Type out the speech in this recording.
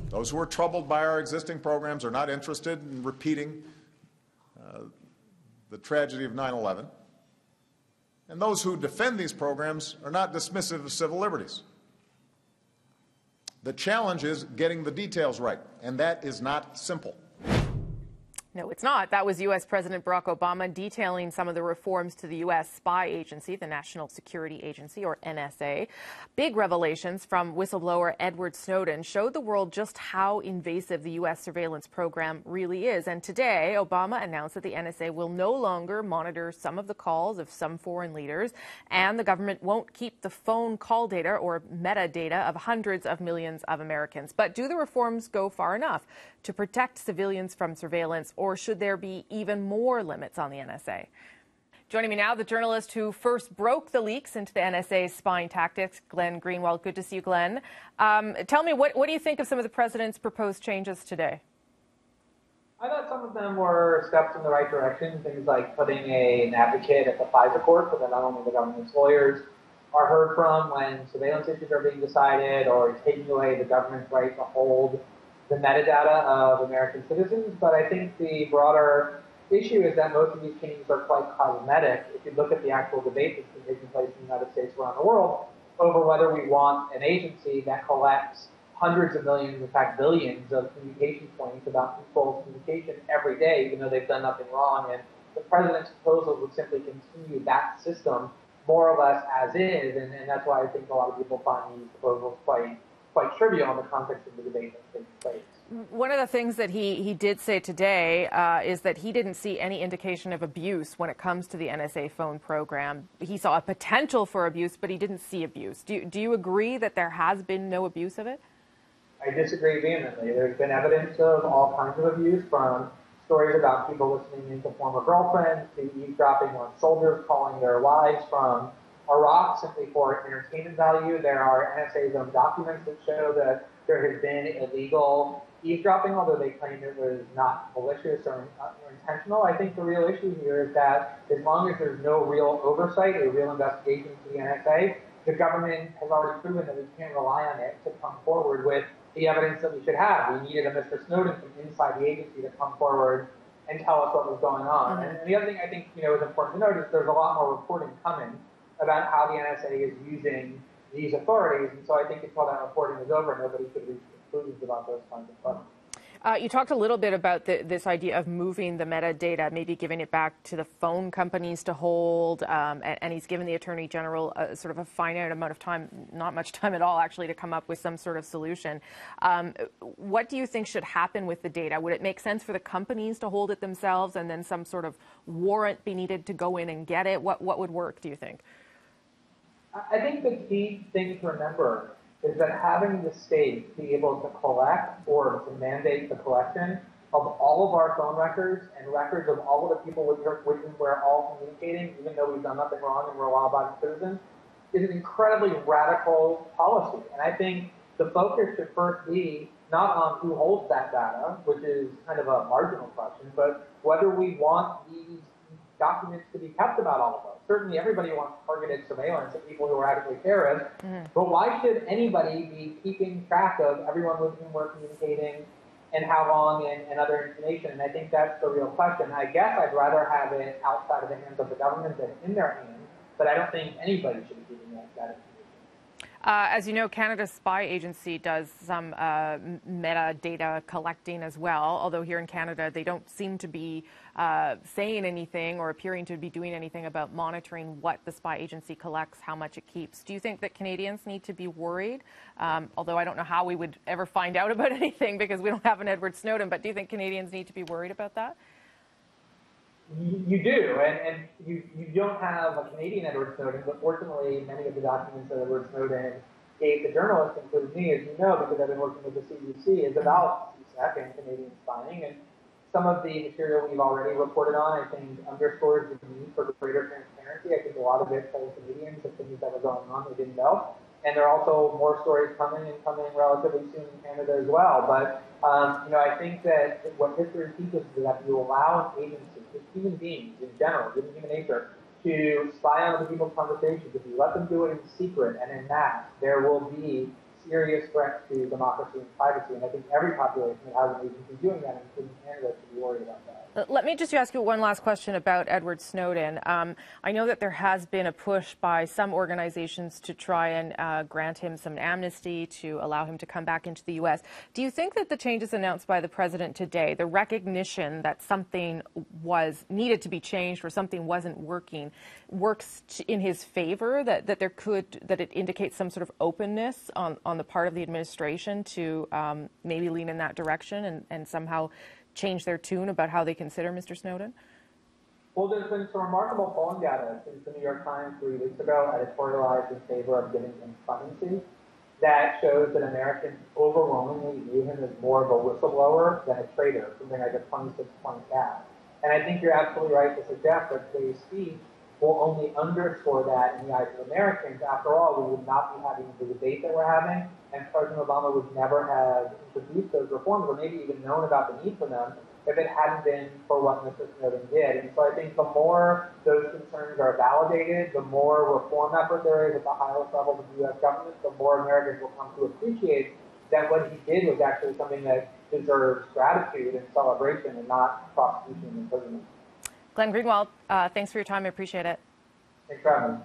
Those who are troubled by our existing programs are not interested in repeating the tragedy of 9/11. And those who defend these programs are not dismissive of civil liberties. The challenge is getting the details right, and that is not simple. No, it's not. That was U.S. President Barack Obama detailing some of the reforms to the U.S. spy agency, the National Security Agency, or NSA. Big revelations from whistleblower Edward Snowden showed the world just how invasive the U.S. surveillance program really is. And today, Obama announced that the NSA will no longer monitor some of the calls of some foreign leaders, and the government won't keep the phone call data or metadata of hundreds of millions of Americans. But do the reforms go far enough to protect civilians from surveillance, or should there be even more limits on the NSA? Joining me now, the journalist who first broke the leaks into the NSA's spying tactics, Glenn Greenwald. Good to see you, Glenn. Tell me, what do you think of some of the president's proposed changes today? I thought some of them were steps in the right direction, things like putting an advocate at the FISA court so that not only the government's lawyers are heard from when surveillance issues are being decided, or taking away the government's right to hold the metadata of American citizens. But I think the broader issue is that most of these changes are quite cosmetic. If you look at the actual debate that's been taking place in the United States around the world over whether we want an agency that collects hundreds of millions, in fact billions, of communication points about people's communication every day, even though they've done nothing wrong. And the president's proposal would simply continue that system more or less as is, and that's why I think a lot of people find these proposals quite trivial in the context of the debate that's taking place. One of the things that he did say today is that he didn't see any indication of abuse when it comes to the NSA phone program. He saw a potential for abuse, but he didn't see abuse. Do you agree that there has been no abuse of it? I disagree vehemently. There's been evidence of all kinds of abuse, from stories about people listening into former girlfriends to eavesdropping on soldiers calling their wives from Iraq simply for entertainment value. There are NSA's own documents that show that there has been illegal eavesdropping, although they claim it was not malicious or intentional. I think the real issue here is that as long as there's no real oversight or real investigation to the NSA, the government has already proven that we can't rely on it to come forward with the evidence that we should have. We needed a Mr. Snowden from inside the agency to come forward and tell us what was going on. And the other thing I think is important to note is there's a lot more reporting coming about how the NSA is using these authorities. And so I think until that reporting is over, nobody should reach conclusions about those kinds of funds. You talked a little bit about this idea of moving the metadata, maybe giving it back to the phone companies to hold, and he's given the Attorney General sort of a finite amount of time, not much time at all, actually, to come up with some sort of solution. What do you think should happen with the data? Would it make sense for the companies to hold it themselves and then some sort of warrant be needed to go in and get it? What would work, do you think? I think the key thing to remember is that having the state be able to collect or to mandate the collection of all of our phone records and records of all of the people with whom we're all communicating, even though we've done nothing wrong and we're law-abiding citizens, is an incredibly radical policy. And I think the focus should first be not on who holds that data, which is kind of a marginal question, but whether we want these documents to be kept about all of us. Certainly everybody wants targeted surveillance of people who are actually terrorists, but why should anybody be keeping track of everyone with whom we're communicating and how long and other information? And I think that's the real question. I guess I'd rather have it outside of the hands of the government than in their hands, but I don't think anybody should be keeping that information. As you know, Canada's spy agency does some metadata collecting as well, although here in Canada they don't seem to be saying anything or appearing to be doing anything about monitoring what the spy agency collects, how much it keeps. Do you think that Canadians need to be worried? Although I don't know how we would ever find out about anything because we don't have an Edward Snowden, but do you think Canadians need to be worried about that? You do, and you don't have a Canadian Edward Snowden, but fortunately many of the documents that Edward Snowden gave to journalists, including me, as you know, because I've been working with the CSEC, is about CSEC and Canadian spying. And some of the material we've already reported on, I think, underscores the need for greater transparency. I think a lot of it told Canadians of things that were going on they didn't know. And there are also more stories coming relatively soon in Canada as well. But, I think that what history teaches is that you allow an agency, just human beings in general, given human nature, to spy on other people's conversations. If you let them do it in secret and in mass, there will be serious threats to democracy and privacy. And I think every population that has an agency doing that, including Canada, should be worried about that. Let me just ask you one last question about Edward Snowden. I know that there has been a push by some organizations to try and grant him some amnesty to allow him to come back into the U.S. Do you think that the changes announced by the president today, the recognition that something was needed to be changed or something wasn't working, works in his favor, that it indicates some sort of openness on the part of the administration to maybe lean in that direction and somehow change their tune about how they consider Mr. Snowden? Well, there's been some remarkable polling data since the New York Times 3 weeks ago editorialized in favor of giving him clemency that shows that Americans overwhelmingly view him as more of a whistleblower than a traitor, something like a 26-point gap. And I think you're absolutely right to suggest that today's speech will only underscore that in the eyes of Americans. After all, we would not be having the debate that we're having, and President Obama would never have introduced those reforms or maybe even known about the need for them if it hadn't been for what Mr. Snowden did. And so I think the more those concerns are validated, the more reform effort there is at the highest levels of the U.S. government, the more Americans will come to appreciate that what he did was actually something that deserves gratitude and celebration and not prosecution and imprisonment. Glenn Greenwald, thanks for your time. I appreciate it. Thanks for having me.